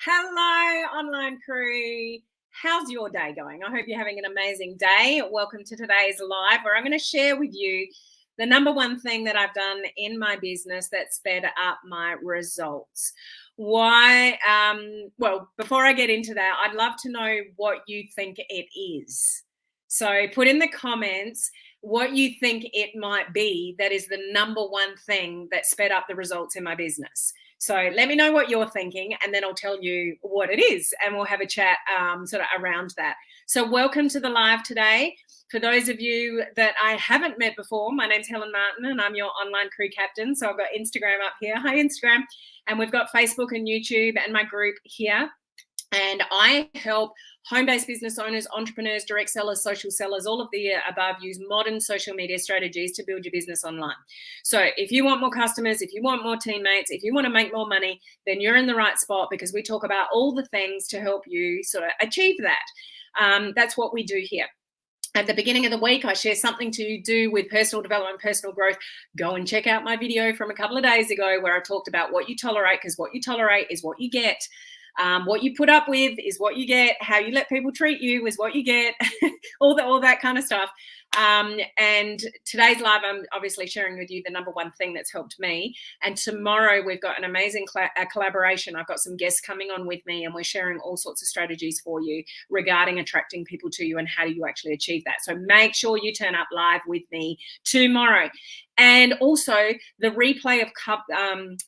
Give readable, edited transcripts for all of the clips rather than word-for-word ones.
Hello, online crew. How's your day going? I hope you're having an amazing day. Welcome to today's live, where I'm going to share with you the number one thing that I've done in my business that sped up my results. Why? Well, before I get into that, I'd love to know what you think it is. So put in the comments what you think it might be that is the number one thing that sped up the results in my business. So let me know what you're thinking, and then I'll tell you what it is, and we'll have a chat sort of around that. So welcome to the live today. For those of you that I haven't met before, my name's Helen Martin, and I'm your online crew captain. So I've got Instagram up here. Hi, Instagram. And we've got Facebook and YouTube and my group here. And I help home-based business owners, entrepreneurs, direct sellers, social sellers, all of the above use modern social media strategies to build your business online. So if you want more customers, if you want more teammates, if you want to make more money, then you're in the right spot, because we talk about all the things to help you sort of achieve that. That's what we do here. At the beginning of the week, I share something to do with personal development, personal growth. Go and check out my video from a couple of days ago where I talked about what you tolerate, because what you tolerate is what you get. What you put up with is what you get. How you let people treat you is what you get. all that kind of stuff. And today's live, I'm obviously sharing with you the number one thing that's helped me. And tomorrow we've got an amazing collaboration. I've got some guests coming on with me, and we're sharing all sorts of strategies for you regarding attracting people to you and how do you actually achieve that. So make sure you turn up live with me tomorrow. And also the replay of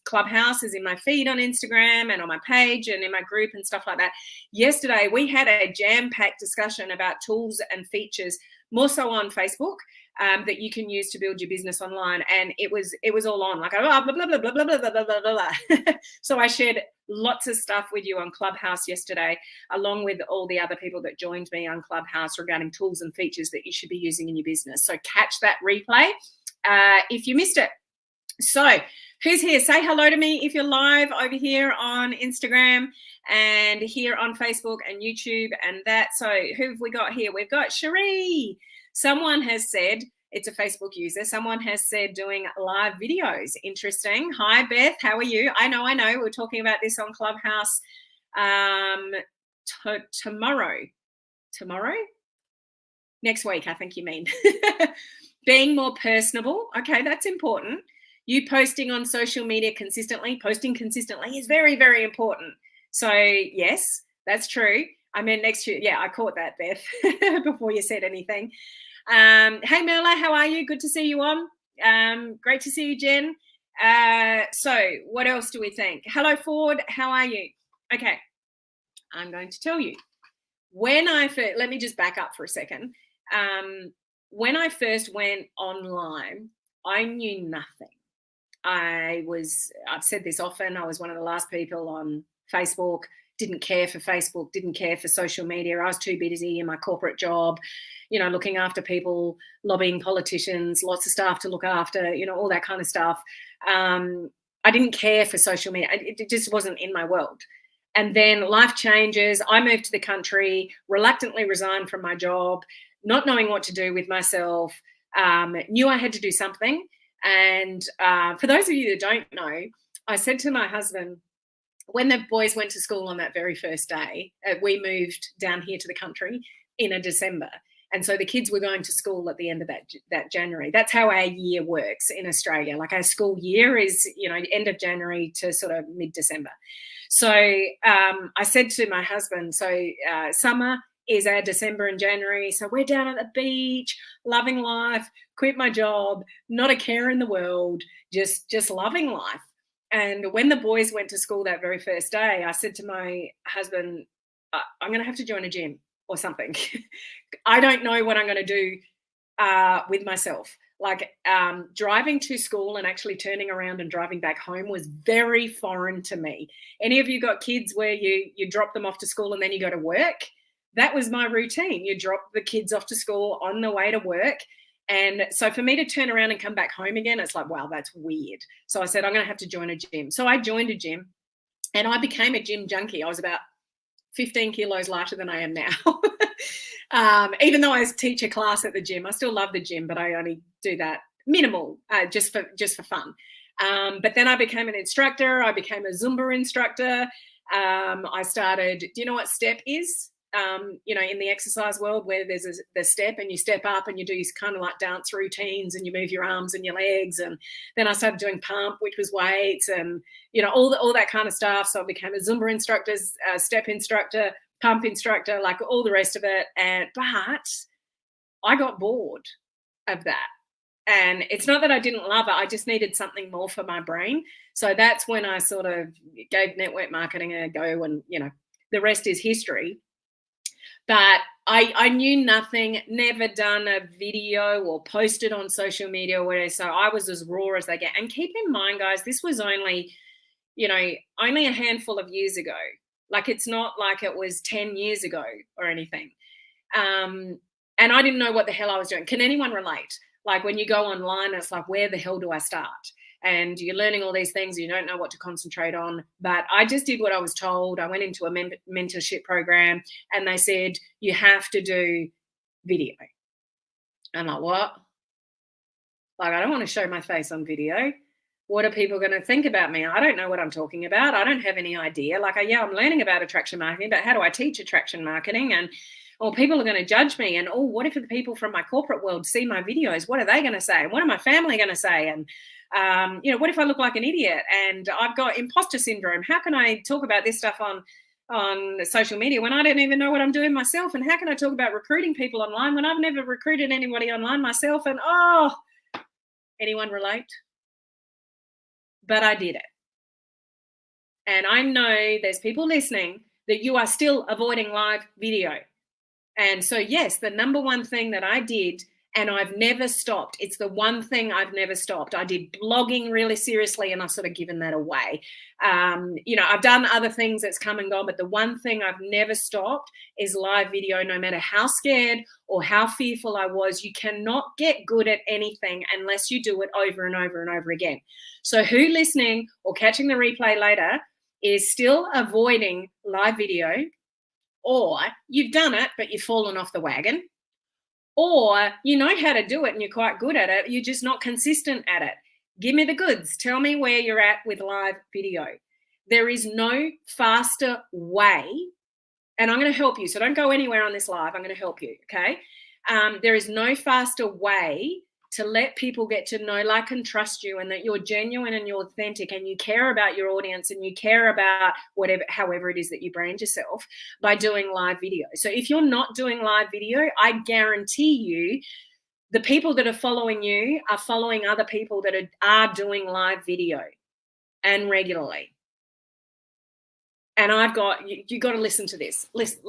Clubhouse is in my feed on Instagram and on my page and in my group and stuff like that. Yesterday, we had a jam-packed discussion about tools and features, more so on Facebook, that you can use to build your business online. And it was all on, like, blah, blah, blah, blah, blah, blah, blah, blah, blah. So I shared lots of stuff with you on Clubhouse yesterday, along with all the other people that joined me on Clubhouse regarding tools and features that you should be using in your business. So catch that replay if you missed it. So who's here? Say hello to me if you're live over here on Instagram and here on Facebook and YouTube and that. So who have we got here? We've got Cherie. Someone has said, it's a Facebook user, someone has said doing live videos. Interesting. Hi, Beth. How are you? I know. We're talking about this on Clubhouse tomorrow. Tomorrow? Next week, I think you mean. Being more personable. Okay, that's important. You posting on social media consistently, posting consistently is very, very important. So yes, that's true. I meant next year. Yeah, I caught that, Beth, before you said anything. Hey, Merla, how are you? Good to see you on. Great to see you, Jen. So what else do we think? Hello, Ford. How are you? Okay, I'm going to tell you. Let me just back up for a second. When I first went online, I knew nothing. I've said this often, I was one of the last people on Facebook, didn't care for Facebook, didn't care for social media. I was too busy in my corporate job, looking after people, lobbying politicians, lots of staff to look after, all that kind of stuff. I didn't care for social media. It just wasn't in my world. And then life changes. I moved to the country, reluctantly resigned from my job, not knowing what to do with myself, knew I had to do something. And for those of you that don't know, I said to my husband, when the boys went to school on that very first day, we moved down here to the country in December. And so the kids were going to school at the end of that January. That's how our year works in Australia. Like our school year is, end of January to sort of mid-December. So I said to my husband, summer is our December and January. So we're down at the beach, loving life, quit my job, not a care in the world, just loving life. And when the boys went to school that very first day, I said to my husband, I'm going to have to join a gym or something. I don't know what I'm going to do with myself. Like driving to school and actually turning around and driving back home was very foreign to me. Any of you got kids where you drop them off to school and then you go to work? That was my routine. You drop the kids off to school on the way to work. And so for me to turn around and come back home again, it's like, wow, that's weird. So I said, I'm going to have to join a gym. So I joined a gym and I became a gym junkie. I was about 15 kilos lighter than I am now. Even though I teach a class at the gym, I still love the gym, but I only do that minimal, just for fun. But then I became an instructor. I became a Zumba instructor. I started, do you know what step is? In the exercise world where there's the step and you step up and you do kind of like dance routines and you move your arms and your legs. And then I started doing pump, which was weights and, all that kind of stuff. So I became a Zumba instructor, step instructor, pump instructor, like all the rest of it. But I got bored of that. And it's not that I didn't love it. I just needed something more for my brain. So that's when I sort of gave network marketing a go and, the rest is history. But I knew nothing, never done a video or posted on social media or whatever. So I was as raw as they get. And keep in mind, guys, this was only a handful of years ago. Like it's not like it was 10 years ago or anything. And I didn't know what the hell I was doing. Can anyone relate? Like when you go online, it's like, where the hell do I start? And you're learning all these things, you don't know what to concentrate on. But I just did what I was told. I went into a mentorship program and they said, you have to do video. I'm like, what? Like, I don't want to show my face on video. What are people going to think about me? I don't know what I'm talking about. I don't have any idea. Like, I'm learning about attraction marketing, but how do I teach attraction marketing? And people are going to judge me. And what if the people from my corporate world see my videos? What are they going to say? What are my family going to say? And what if I look like an idiot and I've got imposter syndrome? How can I talk about this stuff on social media when I don't even know what I'm doing myself? And how can I talk about recruiting people online when I've never recruited anybody online myself? And anyone relate? But I did it. And I know there's people listening that you are still avoiding live video. And so, yes, the number one thing that I did, and I've never stopped. It's the one thing I've never stopped. I did blogging really seriously, and I've sort of given that away. I've done other things that's come and gone, but the one thing I've never stopped is live video. No matter how scared or how fearful I was, you cannot get good at anything unless you do it over and over and over again. So who listening or catching the replay later is still avoiding live video, or you've done it, but you've fallen off the wagon, or you know how to do it and you're quite good at it, you're just not consistent at it. Give me the goods. Tell me where you're at with live video. There is no faster way, and I'm going to help you. So don't go anywhere on this live. I'm going to help you, okay? There is no faster way to let people get to know, like, and trust you, and that you're genuine and you're authentic and you care about your audience and you care about however it is that you brand yourself, by doing live video. So if you're not doing live video, I guarantee you the people that are following you are following other people that are doing live video and regularly. And you got to listen to this. Listen.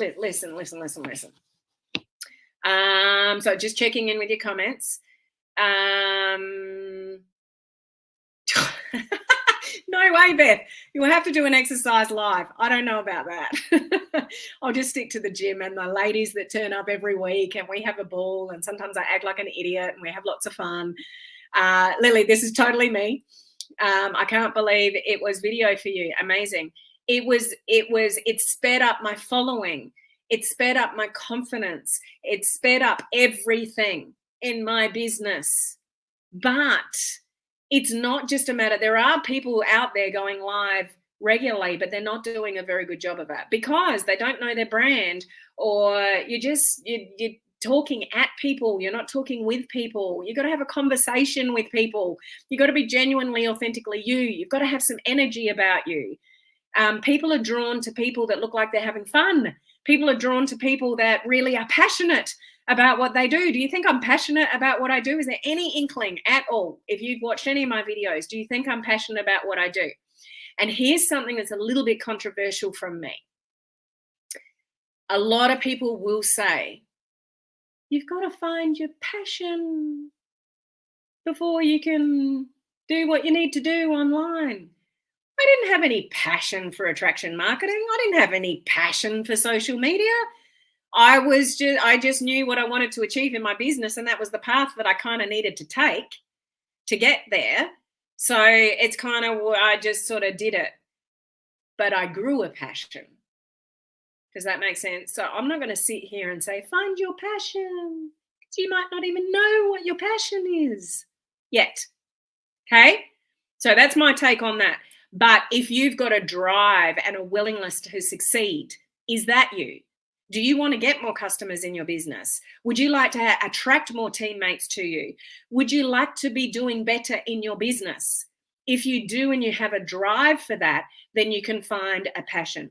So just checking in with your comments. No way, Beth. You'll have to do an exercise live. I don't know about that. I'll just stick to the gym and the ladies that turn up every week, and we have a ball, and sometimes I act like an idiot and we have lots of fun. Lily, this is totally me. I can't believe it was video for you. Amazing. It sped up my following. It sped up my confidence. It sped up everything in my business. But it's not just a matter. There are people out there going live regularly, but they're not doing a very good job of it because they don't know their brand, or you're talking at people. You're not talking with people. You've got to have a conversation with people. You've got to be genuinely, authentically you. You've got to have some energy about you. People are drawn to people that look like they're having fun. People are drawn to people that really are passionate about what they do. Do you think I'm passionate about what I do? Is there any inkling at all? If you've watched any of my videos, do you think I'm passionate about what I do? And here's something that's a little bit controversial from me. A lot of people will say, you've got to find your passion before you can do what you need to do online. I didn't have any passion for attraction marketing. I didn't have any passion for social media. I just knew what I wanted to achieve in my business, and that was the path that I kind of needed to take to get there. So it's kind of, I just sort of did it, but I grew a passion. Does that make sense? So I'm not going to sit here and say, find your passion, because you might not even know what your passion is yet. Okay. So that's my take on that. But if you've got a drive and a willingness to succeed, is that you? Do you want to get more customers in your business? Would you like to attract more teammates to you? Would you like to be doing better in your business? If you do and you have a drive for that, then you can find a passion.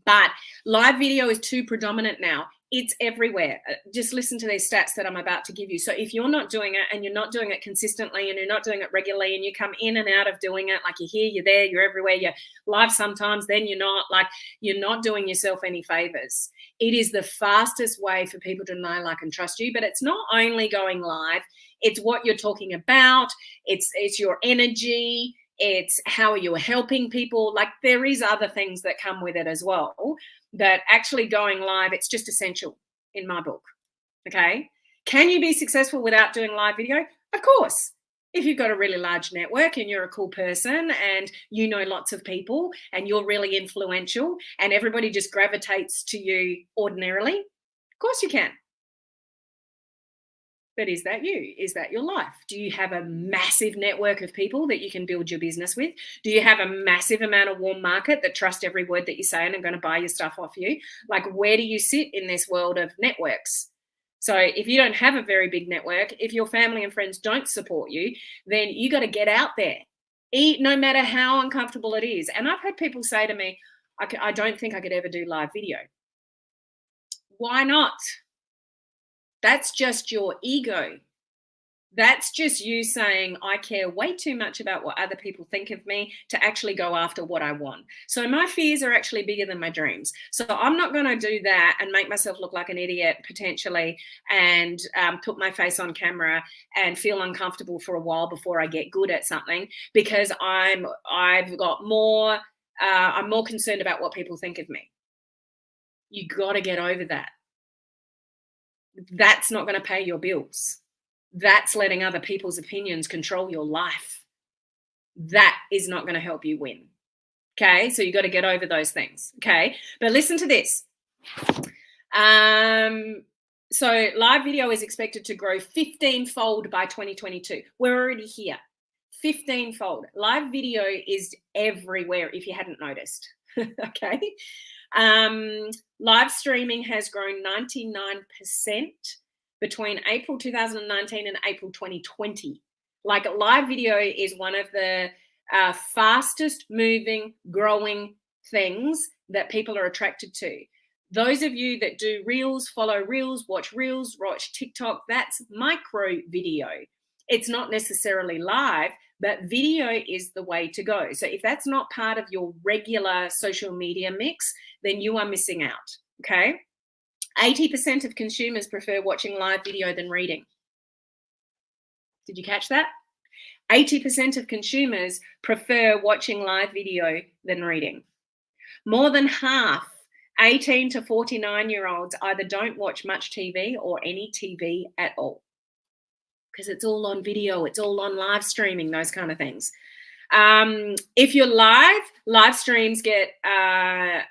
But live video is too predominant now. It's everywhere. Just listen to these stats that I'm about to give you. So if you're not doing it and you're not doing it consistently and you're not doing it regularly and you come in and out of doing it, like you're here, you're there, you're everywhere, you're live sometimes, then you're not, like you're not doing yourself any favors. It is the fastest way for people to know, like, and trust you. But it's not only going live, it's what you're talking about, it's your energy, it's how you're helping people. Like there is other things that come with it as well, that actually going live, it's just essential in my book. Okay. Can you be successful without doing live video? Of course. If you've got a really large network and you're a cool person and you know lots of people and you're really influential and everybody just gravitates to you ordinarily, of course you can. But is that you? Is that your life? Do you have a massive network of people that you can build your business with? Do you have a massive amount of warm market that trust every word that you say and are going to buy your stuff off you? Like, where do you sit in this world of networks? So if you don't have a very big network, if your family and friends don't support you, then you got to get out there, eat, no matter how uncomfortable it is. And I've had people say to me, I don't think I could ever do live video. Why not? That's just your ego. That's just you saying, I care way too much about what other people think of me to actually go after what I want. So my fears are actually bigger than my dreams. So I'm not going to do that and make myself look like an idiot potentially and put my face on camera and feel uncomfortable for a while before I get good at something, because I'm more concerned about what people think of me. You got to get over that. That's not going to pay your bills. That's letting other people's opinions control your life. That is not going to help you win. Okay, so you got to get over those things. Okay, but listen to this. So live video is expected to grow 15-fold by 2022. We're already here. 15-fold. Live video is everywhere if you hadn't noticed. Okay. Live streaming has grown 99% between April 2019 and April 2020. Like, live video is one of the fastest moving, growing things that people are attracted to. Those of you that do reels, follow reels, watch TikTok, that's micro video. It's not necessarily live, but video is the way to go. So if that's not part of your regular social media mix, then you are missing out, okay? 80% of consumers prefer watching live video than reading. Did you catch that? 80% of consumers prefer watching live video than reading. More than half, 18 to 49-year-olds either don't watch much TV or any TV at all, because it's all on video, it's all on live streaming, those kind of things. If you're live streams get, and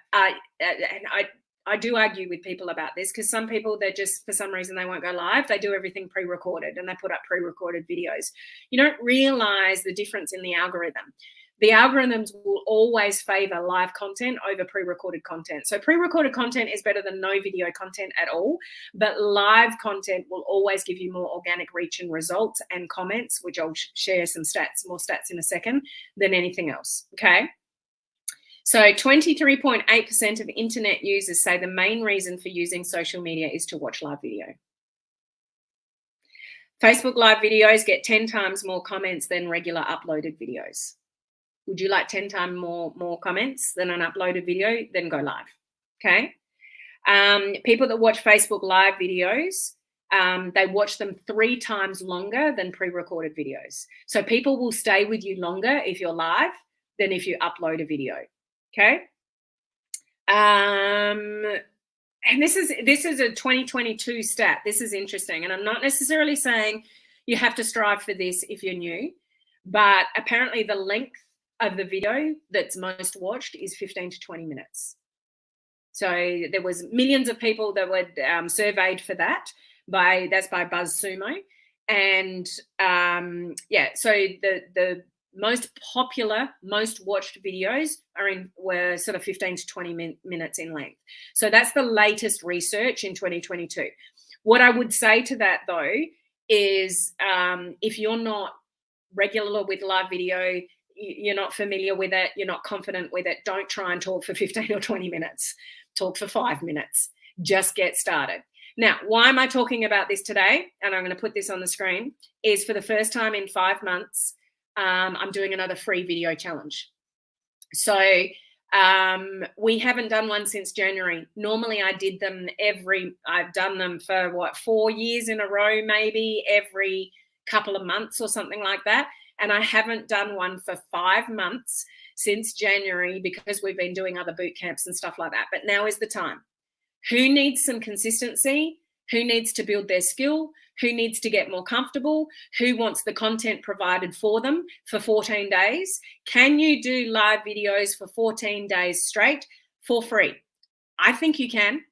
I do argue with people about this, because some people, they're just, for some reason, they won't go live. They do everything pre-recorded and they put up pre-recorded videos. You don't realize the difference in the algorithm. The algorithms will always favor live content over pre-recorded content. So pre-recorded content is better than no video content at all, but live content will always give you more organic reach and results and comments, which I'll share more stats in a second, than anything else, okay? So 23.8% of internet users say the main reason for using social media is to watch live video. Facebook live videos get 10 times more comments than regular uploaded videos. Would you like 10 times more comments than an uploaded video? Then go live, okay? People that watch Facebook live videos, they watch them 3 times longer than pre-recorded videos. So people will stay with you longer if you're live than if you upload a video, okay? And this is a 2022 stat. This is interesting, and I'm not necessarily saying you have to strive for this if you're new, but apparently the length of the video that's most watched is 15 to 20 minutes. So there was millions of people that were surveyed for that. That's by BuzzSumo. And so the most popular, most watched videos were sort of 15 to 20 minutes in length. So that's the latest research in 2022. What I would say to that though is if you're not regular with live video, you're not familiar with it, you're not confident with it, don't try and talk for 15 or 20 minutes. Talk for 5 minutes. Just get started. Now, why am I talking about this today? And I'm going to put this on the screen, is for the first time in 5 months, I'm doing another free video challenge. So we haven't done one since January. Normally I've done them for 4 years in a row, maybe every couple of months or something like that. And I haven't done one for 5 months since January because we've been doing other boot camps and stuff like that. But now is the time. Who needs some consistency? Who needs to build their skill? Who needs to get more comfortable? Who wants the content provided for them for 14 days? Can you do live videos for 14 days straight for free? I think you can.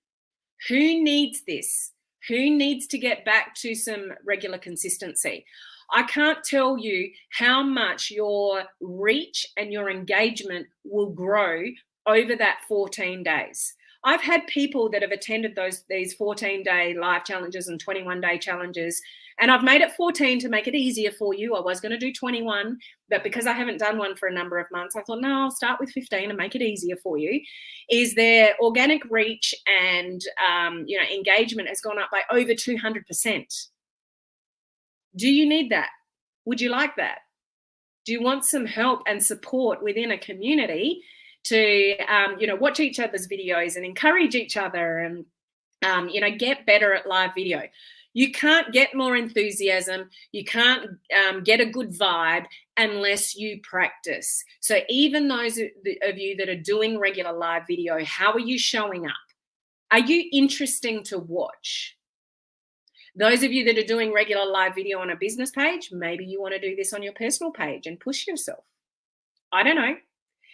Who needs this? Who needs to get back to some regular consistency? I can't tell you how much your reach and your engagement will grow over that 14 days. I've had people that have attended these 14-day live challenges and 21-day challenges, and I've made it 14 to make it easier for you. I was going to do 21, but because I haven't done one for a number of months, I thought, no, I'll start with 15 and make it easier for you. Is their organic reach and engagement has gone up by over 200%. Do you need that? Would you like that? Do you want some help and support within a community to watch each other's videos and encourage each other and get better at live video? You can't get more enthusiasm, you can't get a good vibe unless you practice. So even those of you that are doing regular live video, how are you showing up? Are you interesting to watch? Those of you that are doing regular live video on a business page, maybe you want to do this on your personal page and push yourself. I don't know.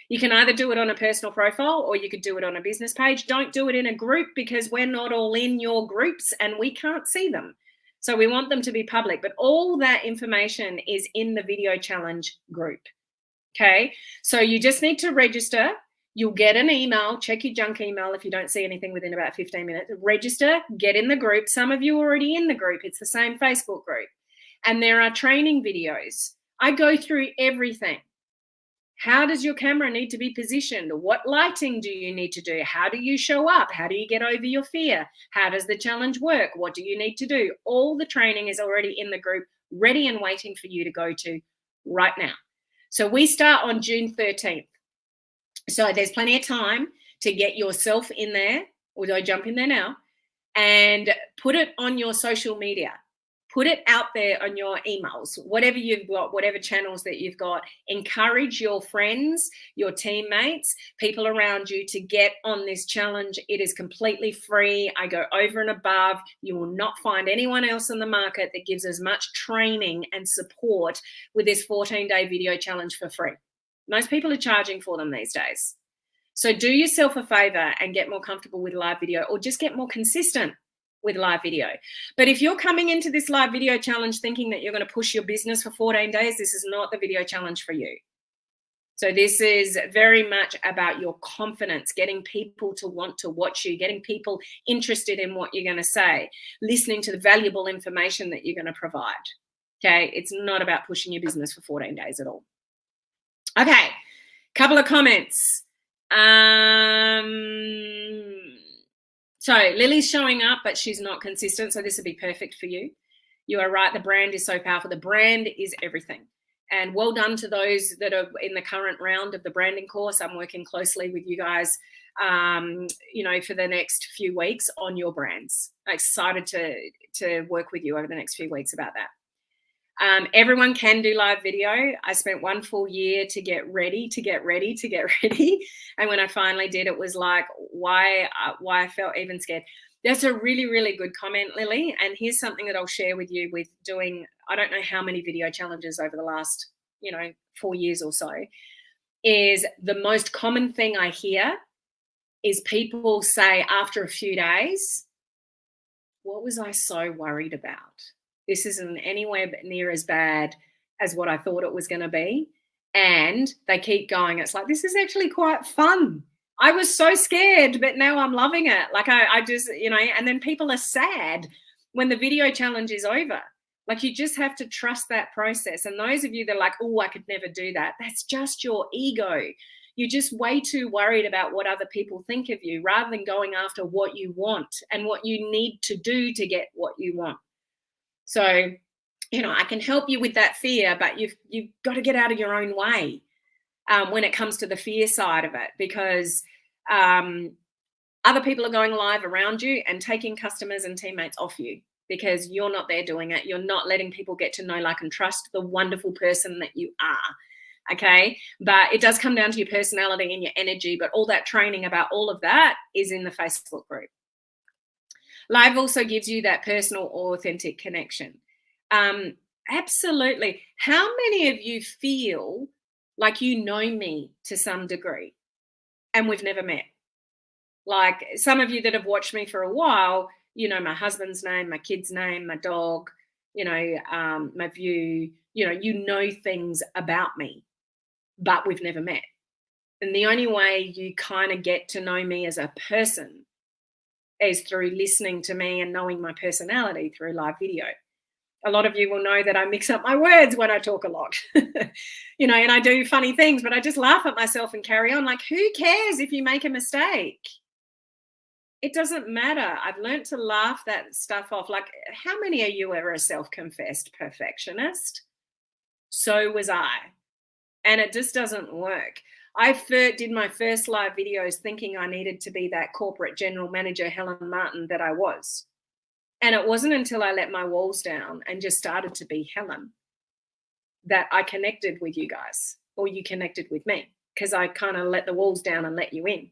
You can either do it on a personal profile or you could do it on a business page. Don't do it in a group because we're not all in your groups and we can't see them. So we want them to be public, but all that information is in the video challenge group. Okay, so you just need to register. You'll get an email. Check your junk email if you don't see anything within about 15 minutes. Register, get in the group. Some of you are already in the group. It's the same Facebook group. And there are training videos. I go through everything. How does your camera need to be positioned? What lighting do you need to do? How do you show up? How do you get over your fear? How does the challenge work? What do you need to do? All the training is already in the group, ready and waiting for you to go to right now. So we start on June 13th. So there's plenty of time to get yourself in there, although jump in there now, and put it on your social media. Put it out there on your emails, whatever you've got, whatever channels that you've got. Encourage your friends, your teammates, people around you to get on this challenge. It is completely free. I go over and above. You will not find anyone else in the market that gives as much training and support with this 14-day video challenge for free. Most people are charging for them these days. So do yourself a favor and get more comfortable with live video, or just get more consistent with live video. But if you're coming into this live video challenge thinking that you're going to push your business for 14 days, this is not the video challenge for you. So this is very much about your confidence, getting people to want to watch you, getting people interested in what you're going to say, listening to the valuable information that you're going to provide. Okay, it's not about pushing your business for 14 days at all. Okay, couple of comments. So Lily's showing up, but she's not consistent. So this would be perfect for you. You are right. The brand is so powerful. The brand is everything. And well done to those that are in the current round of the branding course. I'm working closely with you guys, for the next few weeks on your brands. I'm excited to work with you over the next few weeks about that. Everyone can do live video. I spent 1 full year to get ready. And when I finally did, it was like, why I felt even scared. That's a really, really good comment, Lily. And here's something that I'll share with you with doing, I don't know how many video challenges over the last, 4 years or so, is the most common thing I hear is people say after a few days, what was I so worried about? This isn't anywhere near as bad as what I thought it was going to be. and they keep going. It's like, this is actually quite fun. I was so scared, but now I'm loving it. Like I just, and then people are sad when the video challenge is over. Like, you just have to trust that process. And those of you that are like, oh, I could never do that, that's just your ego. You're just way too worried about what other people think of you rather than going after what you want and what you need to do to get what you want. So, I can help you with that fear, but you've got to get out of your own way when it comes to the fear side of it, because other people are going live around you and taking customers and teammates off you because you're not there doing it. You're not letting people get to know, like, and trust the wonderful person that you are. Okay. But it does come down to your personality and your energy, but all that training about all of that is in the Facebook group. Live also gives you that personal or authentic connection. Absolutely. How many of you feel like you know me to some degree and we've never met? Like, some of you that have watched me for a while, my husband's name, my kid's name, my dog, my view, you know things about me, but we've never met. And the only way you kind of get to know me as a person is through listening to me and knowing my personality through live video. A lot of you will know that I mix up my words when I talk a lot, and I do funny things, but I just laugh at myself and carry on. Like, who cares if you make a mistake? It doesn't matter. I've learned to laugh that stuff off. Like, how many of you ever a self-confessed perfectionist? So was I. And it just doesn't work. I did my first live videos thinking I needed to be that corporate general manager, Helen Martin, that I was. And it wasn't until I let my walls down and just started to be Helen that I connected with you guys, or you connected with me, because I kind of let the walls down and let you in.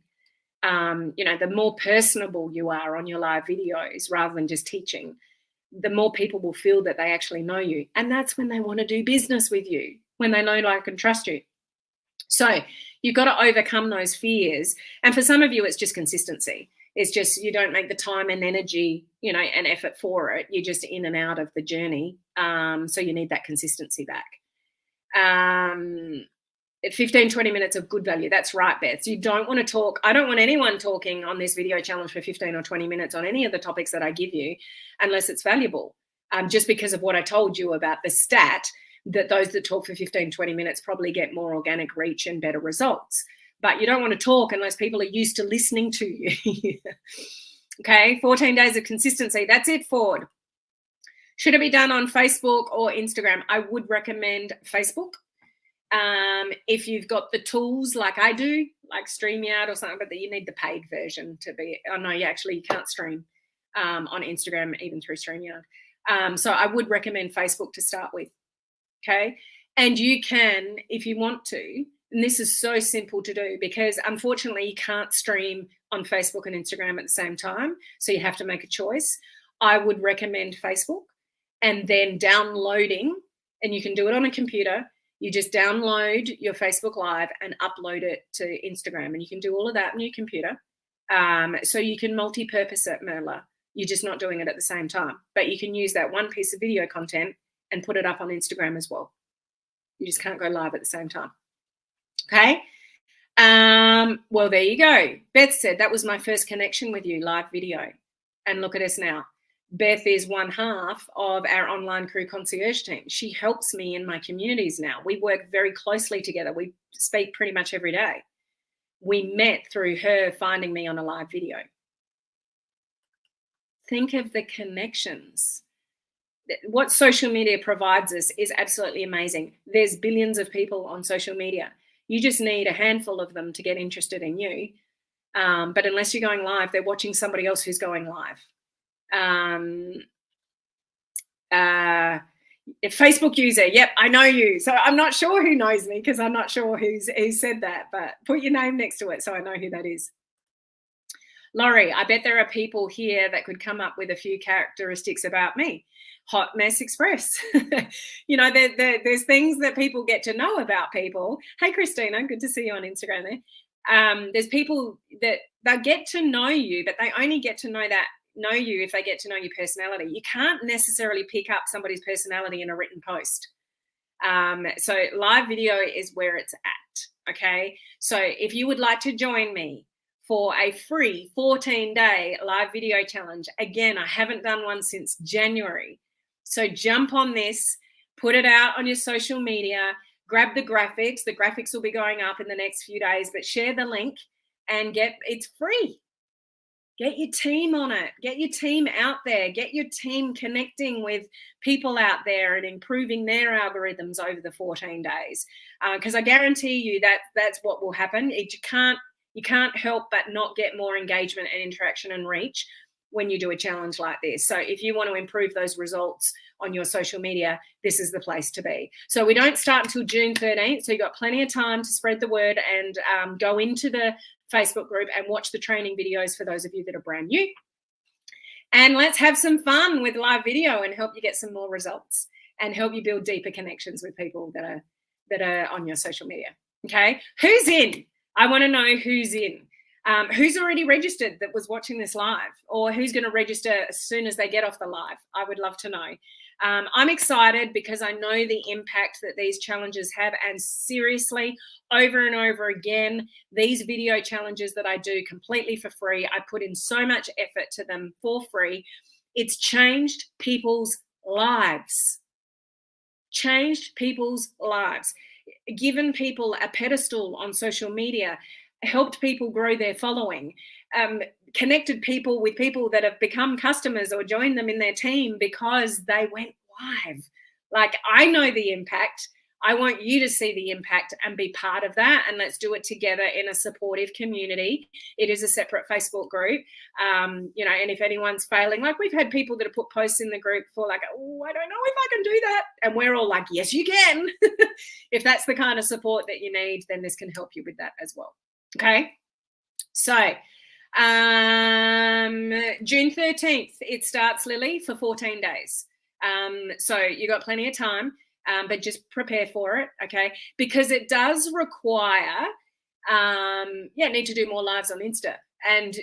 The more personable you are on your live videos rather than just teaching, the more people will feel that they actually know you. And that's when they want to do business with you, when they know, like, and trust you. So you've got to overcome those fears. And for some of you, it's just consistency. It's just you don't make the time and energy, and effort for it. You're just in and out of the journey. So you need that consistency back. 15, 20 minutes of good value. That's right, Beth. So you don't want to talk. I don't want anyone talking on this video challenge for 15 or 20 minutes on any of the topics that I give you unless it's valuable. Just because of what I told you about the stat that those that talk for 15, 20 minutes probably get more organic reach and better results. But you don't want to talk unless people are used to listening to you. Okay, 14 days of consistency. That's it, Ford. Should it be done on Facebook or Instagram? I would recommend Facebook. If you've got the tools like I do, like StreamYard or something, but you need the paid version to be. Oh no, you can't stream on Instagram even through StreamYard. So I would recommend Facebook to start with. Okay, and you can, if you want to, and this is so simple to do because unfortunately you can't stream on Facebook and Instagram at the same time, so you have to make a choice. I would recommend Facebook, and then downloading, and you can do it on a computer. You just download your Facebook Live and upload it to Instagram, and you can do all of that on your computer. So you can multi-purpose it, Merla. You're just not doing it at the same time, but you can use that one piece of video content and put it up on Instagram as well. You just can't go live at the same time. Okay. Well, there you go. Beth said that was my first connection with you, live video. And look at us now. Beth is one half of our online crew concierge team. She helps me in my communities now. We work very closely together. We speak pretty much every day. We met through her finding me on a live video. Think of the connections. What social media provides us is absolutely amazing. There's billions of people on social media. You just need a handful of them to get interested in you. But unless you're going live, they're watching somebody else who's going live. Facebook user, yep, I know you. So I'm not sure who knows me because I'm not sure who said that, but put your name next to it so I know who that is. Laurie, I bet there are people here that could come up with a few characteristics about me. Hot Mess Express. There's things that people get to know about people. Hey, Christina, good to see you on Instagram there. There's people that they'll get to know you, but they only get to know you if they get to know your personality. You can't necessarily pick up somebody's personality in a written post. So live video is where it's at, okay? So if you would like to join me for a free 14-day live video challenge, again, I haven't done one since January. So jump on this, put it out on your social media, grab the graphics. The graphics will be going up in the next few days, but share the link and it's free. Get your team on it. Get your team out there. Get your team connecting with people out there and improving their algorithms over the 14 days. Because I guarantee you that's what will happen. You can't help but not get more engagement and interaction and reach when you do a challenge like this. So if you want to improve those results on your social media, this is the place to be. So we don't start until June 13th. So you've got plenty of time to spread the word and go into the Facebook group and watch the training videos for those of you that are brand new. And let's have some fun with live video and help you get some more results and help you build deeper connections with people that are on your social media. Okay, who's in? I want to know who's in. Who's already registered that was watching this live, or who's going to register as soon as they get off the live? I would love to know. I'm excited because I know the impact that these challenges have, and seriously, over and over again, these video challenges that I do completely for free, I put in so much effort to them for free. It's changed people's lives. Changed people's lives. Given people a pedestal on social media, helped people grow their following, connected people with people that have become customers or joined them in their team because they went live. Like, I know the impact. I want you to see the impact and be part of that. And let's do it together in a supportive community. It is a separate Facebook group, and if anyone's failing, like we've had people that have put posts in the group for like, oh, I don't know if I can do that. And we're all like, yes, you can. If that's the kind of support that you need, then this can help you with that as well. Okay. So June 13th, it starts, Lily, for 14 days. So you got plenty of time. But just prepare for it, okay? Because it does require, need to do more lives on Insta. And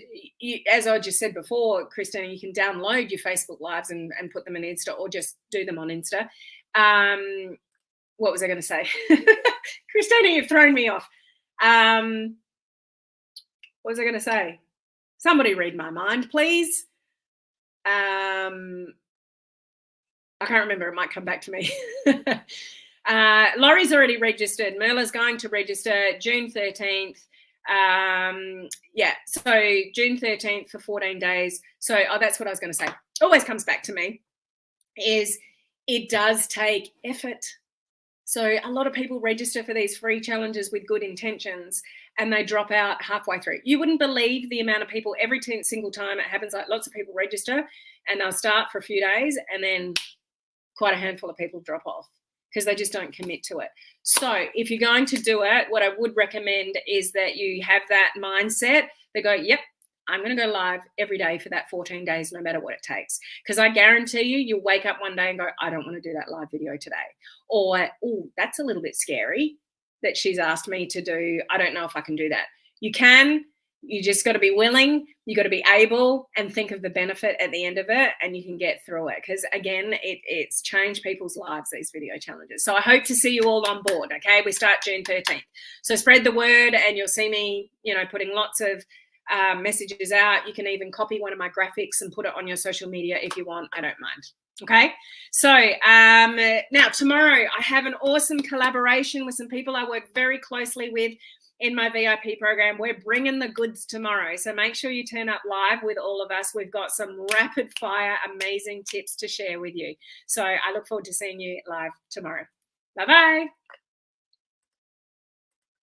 as I just said before, Christina, you can download your Facebook lives and put them in Insta, or just do them on Insta. What was I going to say? Christina, you've thrown me off. What was I going to say? Somebody read my mind, please. I can't remember. It might come back to me. Laurie's already registered. Merla's going to register June 13th. So June 13th for 14 days. So that's what I was going to say. Always comes back to me, is it does take effort. So a lot of people register for these free challenges with good intentions and they drop out halfway through. You wouldn't believe the amount of people every single time it happens. Like, lots of people register and they'll start for a few days and then quite a handful of people drop off because they just don't commit to it. So if you're going to do it, what I would recommend is that you have that mindset. They go, yep, I'm going to go live every day for that 14 days, no matter what it takes. Because I guarantee you'll wake up one day and go, I don't want to do that live video today. Or, oh, that's a little bit scary that she's asked me to do. I don't know if I can do that. You can. You just got to be willing. You got to be able and think of the benefit at the end of it, and you can get through it. Because again, it's changed people's lives, these video challenges. So I hope to see you all on board. Okay, we start June 13th. So spread the word, and you'll see me, putting lots of messages out. You can even copy one of my graphics and put it on your social media if you want. I don't mind. Okay, so now tomorrow I have an awesome collaboration with some people I work very closely with in my VIP program. We're bringing the goods tomorrow. So make sure you turn up live with all of us. We've got some rapid fire, amazing tips to share with you. So I look forward to seeing you live tomorrow. Bye-bye.